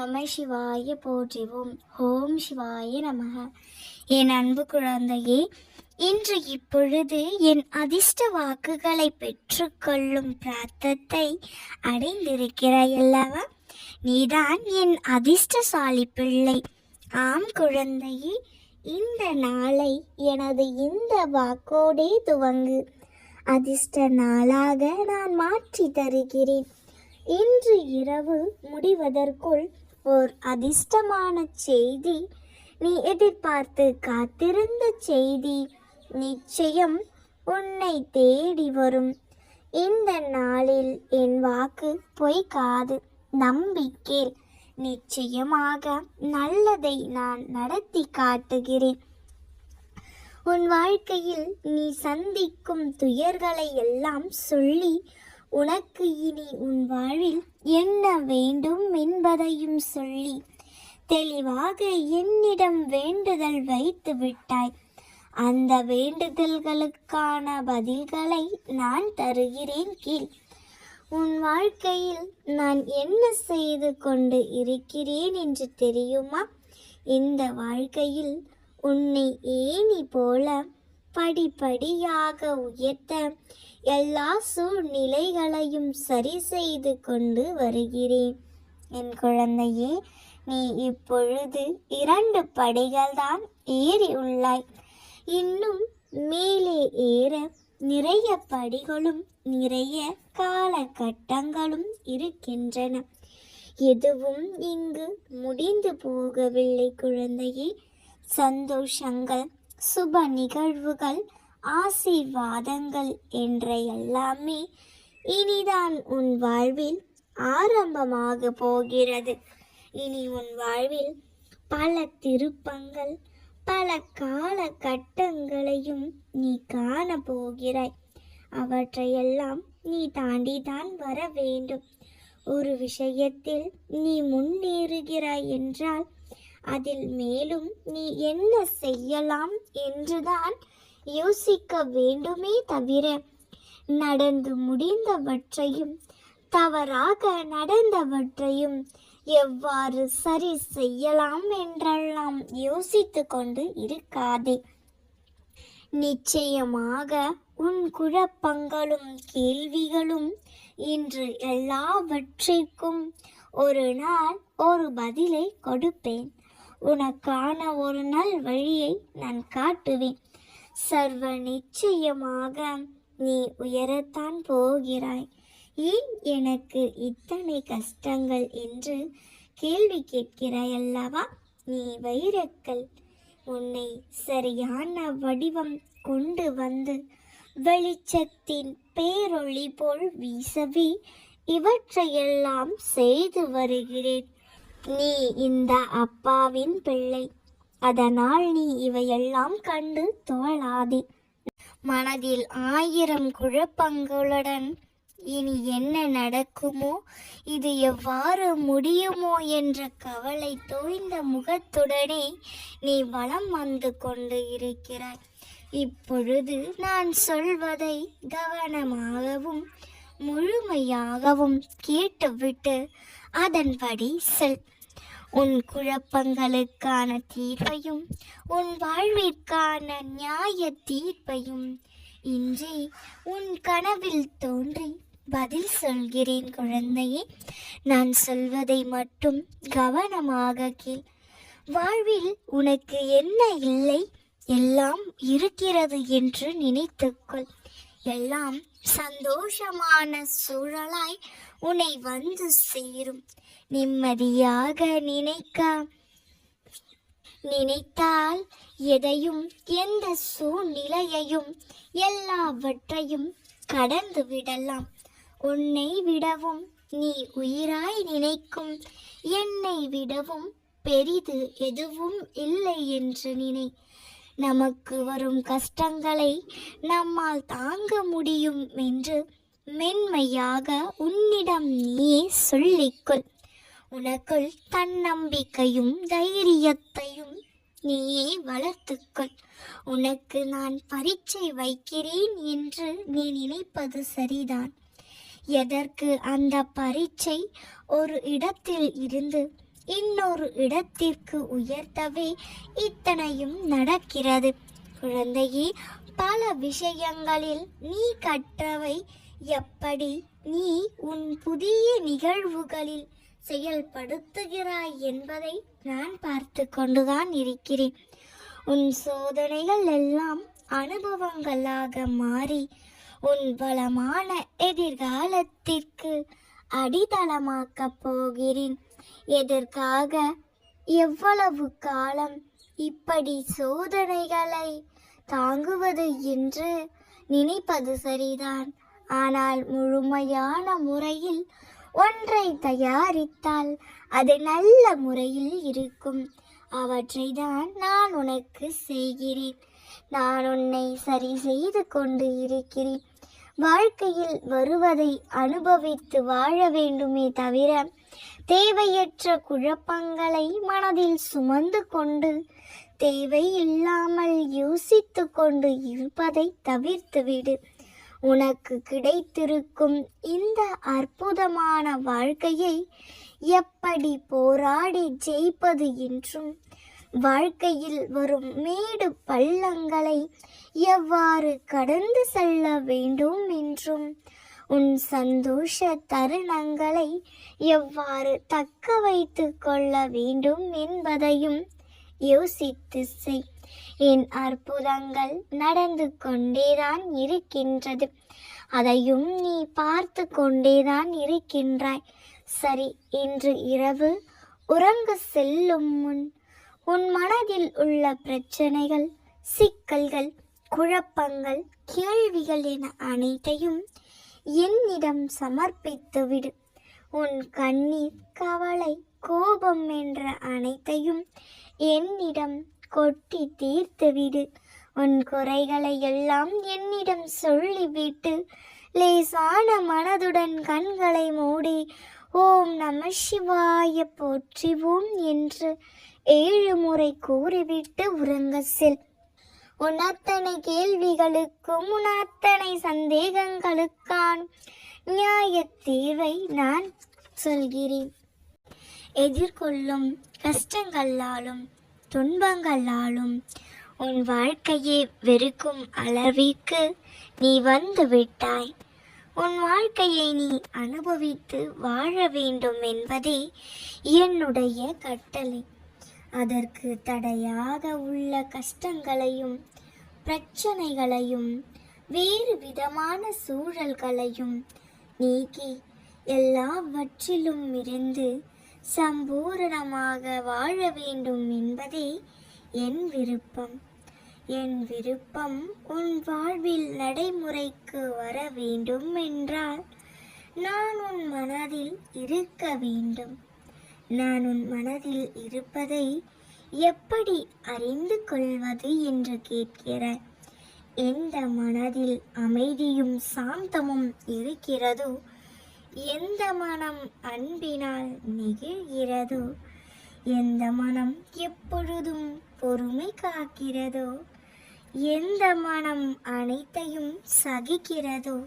நம சிவாய போற்றிவோம். ஓம் சிவாய நமக. என் அன்பு குழந்தையே, இன்று இப்பொழுது என் அதிர்ஷ்ட வாக்குகளை பெற்றுக்கொள்ளும் பிரார்த்தத்தை அடைந்திருக்கிறாய் அல்லவா? நீதான் என் அதிர்ஷ்டசாலி பிள்ளை. ஆம் குழந்தையே, இந்த நாளை எனது இந்த வாக்கோடே துவங்கு. அதிர்ஷ்ட நாளாக நான் மாற்றி தருகிறேன். இன்று இரவு முடிவதற்குள் ஓர் அதிர்ஷ்டமான செய்தி, நீ எதிர்பார்த்து காத்திருந்த செய்தி நிச்சயம் உன்னை தேடி வரும். இந்த நாளில் என் வாக்கு பொய்க்காது, நம்பிக்கேள். நிச்சயமாக நல்லதை நான் நடத்தி காட்டுகிறேன். உன் வாழ்க்கையில் நீ சந்திக்கும் துயர்களை எல்லாம் சொல்லி, உனக்கு இனி உன் வாழ்வில் என்ன வேண்டும் என்பதையும் சொல்லி தெளிவாக என்னிடம் வேண்டுதல் வைத்து விட்டாய். அந்த வேண்டுதல்களுக்கான பதில்களை நான் தருகிறேன் கேள். உன் வாழ்க்கையில் நான் என்ன செய்து கொண்டு இருக்கிறேன் என்று தெரியுமா? இந்த வாழ்க்கையில் உன்னை ஏணி போல படிப்படியாக உயர்த்த எல்லா சூழ்நிலைகளையும் சரி செய்து கொண்டு வருகிறேன். என் குழந்தையே, நீ இப்பொழுது 2 படிகள்தான் ஏறி உள்ளாய். இன்னும் மேலே ஏற நிறைய படிகளும் நிறைய காலகட்டங்களும் இருக்கின்றன. எதுவும் இங்கு முடிந்து போகவில்லை குழந்தையே. சந்தோஷங்கள், சுப நிகழ்வுகள், ஆசீர்வாதங்கள் என்ற எல்லாமே இனிதான் உன் வாழ்வில் ஆரம்பமாக போகிறது. இனி உன் வாழ்வில் பல திருப்பங்கள், பல காலகட்டங்களையும் நீ காண போகிறாய். அவற்றையெல்லாம் நீ தாண்டிதான் வர வேண்டும். ஒரு விஷயத்தில் நீ முன்னேறுகிறாய் என்றால் அதில் மேலும் நீ என்ன செய்யலாம் என்றுதான் யோசிக்க வேண்டுமே தவிர, நடந்து முடிந்தவற்றையும் தவறாக நடந்தவற்றையும் எவ்வாறு சரி செய்யலாம் என்றெல்லாம் யோசித்து கொண்டு இருக்காதே. நிச்சயமாக உன் குழப்பங்களும் கேள்விகளும் இன்று எல்லாவற்றிற்கும் ஒரு நாள் ஒரு பதிலை கொடுப்பேன். உனக்கான ஒரு நல் வழியை நான் காட்டுவேன். சர்வ நிச்சயமாக நீ உயரத்தான் போகிறாய். ஏன் எனக்கு இத்தனை கஷ்டங்கள் என்று கேள்வி கேட்கிறாய் அல்லவா? நீ வைரக்கல். உன்னை சரியான வடிவம் கொண்டு வந்து வெளிச்சத்தின் பேரொளி போல் வீசவே இவற்றையெல்லாம் செய்து வருகிறேன். நீ இந்த அப்பாவின் பிள்ளை. அதனால் நீ இவையெல்லாம் கண்டு தோழாதே. மனதில் 1000 குழப்பங்களுடன் இனி என்ன நடக்குமோ, இது எவ்வாறு முடியுமோ என்ற கவலை தோய்ந்த முகத்துடனே நீ வலம் வந்து கொண்டு இருக்கிறாய். இப்பொழுது நான் சொல்வதை கவனமாகவும் முழுமையாகவும் கேட்டுவிட்டு அதன்படி செல். உன் குழப்பங்களுக்கான தீர்வையும் உன் வாழ்விற்கான நியாய தீர்ப்பையும் இன்றே உன் கனவில் தோன்றி பதில் சொல்கிறேன் குழந்தையே. நான் சொல்வதை மட்டும் கவனமாக கேள். வாழ்வில் உனக்கு என்ன இல்லை, எல்லாம் இருக்கிறது என்று நினைத்துக்கொள். எல்லாம் சந்தோஷமான சூழலாய் உன்னை வந்து சேரும். நிம்மதியாக நினைத்தால் எதையும், எந்த சூழ்நிலையையும், எல்லாவற்றையும் கடந்து விடலாம். உன்னை விடவும் நீ உயிராய் நினைக்கும் என்னை விடவும் பெரிது எதுவும் இல்லை என்று நினை. நமக்கு வரும் கஷ்டங்களை நம்மால் தாங்க முடியும் என்று மென்மையாக உன்னிடம் நீயே சொல்லிக்கொள். உனக்குள் தன்னம்பிக்கையும் தைரியத்தையும் நீயே வளர்த்துக்கொள். உனக்கு நான் பரீட்சை வைக்கிறேன் என்று நீ நினைப்பது சரிதான். எதற்கு அந்த பரீட்சை ஒரு இடத்தில் இருந்து இன்னொரு இடத்திற்கு உயர்த்தவே இத்தனையும் நடக்கிறது. குழந்தையே, பல விஷயங்களில் நீ கற்றவை எப்படி நீ உன் புதிய நிகழ்வுகளில் செயல்படுத்துகிறாய் என்பதை நான் பார்த்து கொண்டுதான் இருக்கிறேன். உன் சோதனைகள் எல்லாம் அனுபவங்களாக மாறி உன் பலமான எதிர்காலத்திற்கு அடித்தளமாக்கப் போகிறேன். எதற்காக எவ்வளவு காலம் இப்படி சோதனைகளை தாங்குவது என்று நினைப்பது சரிதான். ஆனால் முழுமையான முறையில் ஒன்றை தயாரித்தால் அது நல்ல முறையில் இருக்கும். அவற்றை தான் நான் உனக்கு செய்கிறேன். நான் உன்னை சரி செய்து கொண்டு இருக்கிறேன். வாழ்க்கையில் வருவதை அனுபவித்து வாழ வேண்டுமே தவிர தேவையற்ற குழப்பங்களை மனதில் சுமந்து கொண்டு தேவையில்லாமல் யோசித்து கொண்டு இருப்பதை தவிர்த்துவிடு. உனக்கு கிடைத்திருக்கும் இந்த அற்புதமான வாழ்க்கையை எப்படி போராடி ஜெயிப்பது என்றும் வாழ்க்கையில் வரும் மேடு பள்ளங்களை எவ்வாறு கடந்து செல்ல வேண்டும் என்றும் உன் சந்தோஷ தருணங்களை எவ்வாறு தக்க வைத்து கொள்ள வேண்டும் என்பதையும் யோசித்து செய். என் அற்புதங்கள் நடந்து கொண்டேதான் இருக்கின்றது. அதையும் நீ பார்த்து கொண்டேதான் இருக்கின்றாய். சரி, இன்று இரவு உறங்க செல்லும் முன் உன் மனதில் உள்ள பிரச்சனைகள், சிக்கல்கள், குழப்பங்கள், கேள்விகள் என அனைத்தையும் என்னிடம் சமர்ப்பித்துவிடு. உன் கண்ணீர், கவலை, கோபம் என்ற அனைத்தையும் என்னிடம் கொட்டி தீர்த்துவிடு. உன் குறைகளை எல்லாம் என்னிடம் சொல்லிவிட்டு லேசான மனதுடன் கண்களை மூடி ஓம் நம சிவாய போற்றிவோம் என்று 7 முறை கூறிவிட்டு உறங்க செல். உன் அத்தனை கேள்விகளுக்கும் உன் அத்தனை சந்தேகங்களுக்கான நியாய தீர்வை நான் சொல்கிறேன். எதிர்கொள்ளும் கஷ்டங்களாலும் துன்பங்களாலும் உன் வாழ்க்கையை வெறுக்கும் அளவிற்கு நீ வந்து விட்டாய். உன் வாழ்க்கையை நீ அனுபவித்து வாழ வேண்டும் என்பதே என்னுடைய கட்டளை. அதற்கு தடையாக உள்ள கஷ்டங்களையும் பிரச்சனைகளையும் வேறு விதமான சூழல்களையும் நீக்கி எல்லாவற்றிலும் இருந்து சம்பூரணமாக வாழ வேண்டும் என்பதே என் விருப்பம். என் விருப்பம் உன் வாழ்வில் நடைமுறைக்கு வர வேண்டும் என்றால் நான் உன் மனதில் இருக்க வேண்டும். நான் உன் மனதில் இருப்பதை எப்படி அறிந்து கொள்வது என்று கேட்கிறாய். எந்த மனதில் அமைதியும் சாந்தமும் இருக்கிறதோ, எந்த மனம் அன்பினால் நெகிழ்கிறதோ, எந்த மனம் எப்பொழுதும் பொறுமை காக்கிறதோ, எந்த மனம் அனைத்தையும் சகிக்கிறதோ,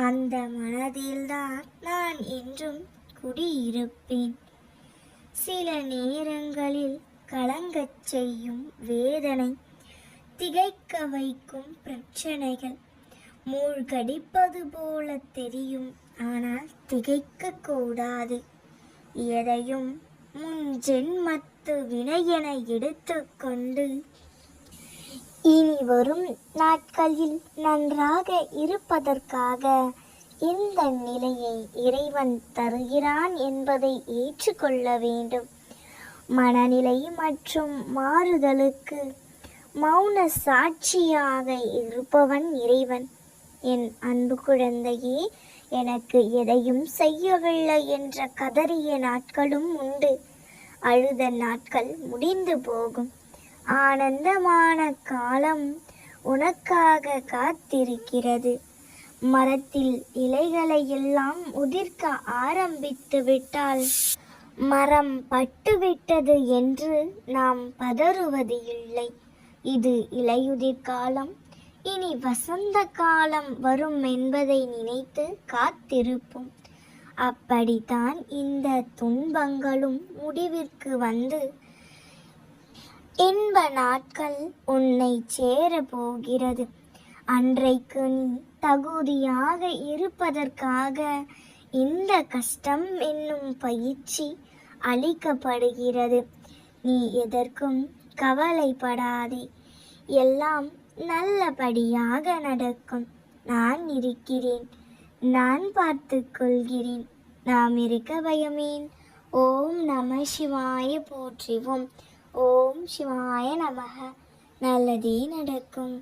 அந்த மனதில்தான் நான் என்றும் குடியிருப்பேன். சில நேரங்களில் கலங்கச் செய்யும் வேதனை, திகைக்க வைக்கும் பிரச்சனைகள், மூழ்கடிப்பது போல தெரியும். ஆனால் திகைக்க கூடாது. எதையும் முன் ஜென்மத்து வினையென எடுத்துக்கொண்டு இனி வரும் நாட்களில் நன்றாக இருப்பதற்காக இந்த நிலையை இறைவன் தருகிறான் என்பதை ஏற்றுக்கொள்ள வேண்டும். மனநிலை மற்றும் மாறுதலுக்கு மௌன சாட்சியாக இருப்பவன் இறைவன். என் அன்பு குழந்தையே, எனக்கு எதையும் செய்யவில்லை என்ற கதறிய நாட்களும் உண்டு. அழுத நாட்கள் முடிந்து போகும். ஆனந்தமான காலம் உனக்காக காத்திருக்கிறது. மரத்தில் இலைகளை எல்லாம் உதிர்க்க ஆரம்பித்து விட்டால் மரம் பட்டுவிட்டது என்று நாம் பதறுவது இல்லை. இது இலையுதிர் காலம். இனி வசந்த காலம் வரும் என்பதை நினைத்து காத்திருப்போம். அப்படித்தான் இந்த துன்பங்களும் முடிவிற்கு வந்து இன்ப நாட்கள் உன்னை சேர போகிறது. அன்றைக்கு நீ தகுதியாக இருப்பதற்காக இந்த கஷ்டம் என்னும் பயிற்சி அளிக்கப்படுகிறது. நீ எதற்கும் கவலைப்படாதே, எல்லாம் நல்லபடியாக நடக்கும். நான் இருக்கிறேன், நான் பார்த்து கொள்கிறேன். நாம் இருக்க பயமேன். ஓம் நம சிவாய போற்றிவோம். ஓம் சிவாய நமக. நல்லதே நடக்கும்.